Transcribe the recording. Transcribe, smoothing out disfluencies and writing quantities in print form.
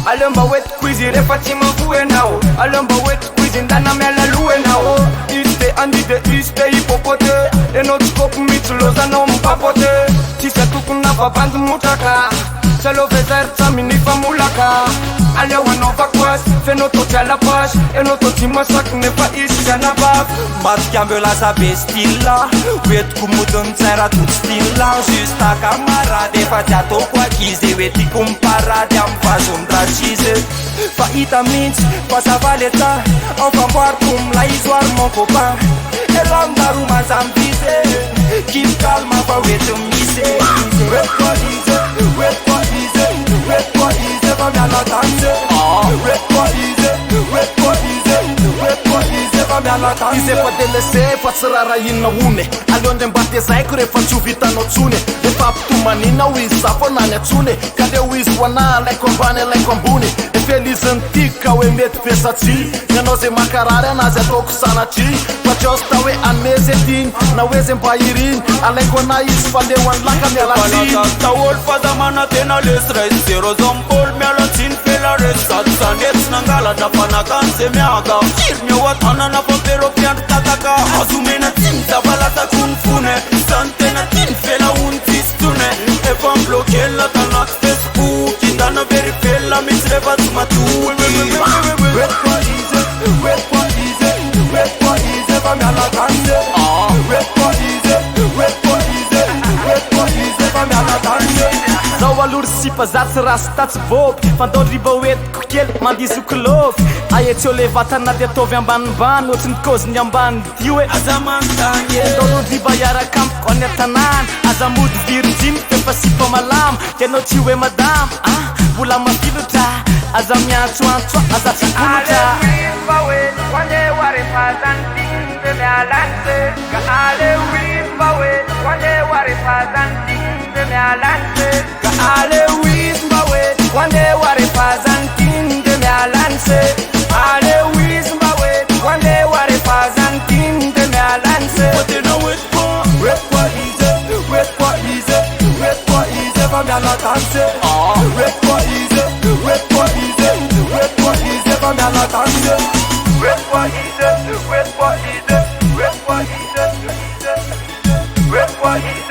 Alamba wet quizi refatima vuenao. Alamba wet quizi ndana mela luenao. Iste andi de iste hipopote. Enotskop mitloza no mpapote. Tisa tukuna babandu mutaka. Salo vezer samini famulaka. Alia wanova kwas. Fenoto la page. Enoto timasak nefa isya na baf. Matkambe la sabe stila. Wet kumudon tsara tout stila. Justa camarade faciato qua chize. Weti comparade am fazon dragise. Faita minți, pasa valeta. Enfin boire cum la izoar mon copain. Elam daruma zambise. Keep calm apa wet mise. Wet for easy, wet for easy, wet for easy. Vamia la danse. Wet for easy, wet for easy, wet for easy. Vamia la danse. Izy efa delese fa tsy rara inona one. Aleonde mba tezaiko rehefa tsy ho vitanao tsony. Efa ampitomanina ho izy za fo nany atsony. Ka le ho izy ho ana alaiko ambany alaiko ambony. Efeliziny tiky ka hoe mety vesatsy. Ianao zay makarary anazy ataoko sanatry. Fa tsy azo ta hoe anezy etiny na hoe zay mba iriny. Alaiko ana izy fa leo any laka mialatsiny. Taol fazamana tena lesres. Zero zompol mialatsiny fela res. Satsanetsy nangalatra fanakanze miaka. Kirmio watana na papero piandro tataka. Azomena tiny zavalataky ny fone. Zany tena tiny fela ony tsistone. Efa mbloke latanaty Facebook. Indana verifela misy refa tsy matoky. Wet for easy, wet for easy, wet for easy. Vamia la danse. Wet for easy, wet for easy, wet for easy. Vamia la danse. Zao alory sipa zatsy rasy tatsy vôpy. Fandao riba hoetiko kely mandisoko lôfy. Aetseo le vatana de ataovy ambanimbany. Ohatriny koziny ambany dy hoe aza mantany. Daolo riba iaraka amiko any an-tanàna. Aza mody virgin fefa sipa malama. Ianao tsy hoe madama mbola mafilotra. Aza miantsoantsoa aza tsy bolotra. Vamia la danse. Wet for easy, wet for easy, wet for easy. Vamia la danse. Wet for easy, wet for easy, wet for easy, wet for easy.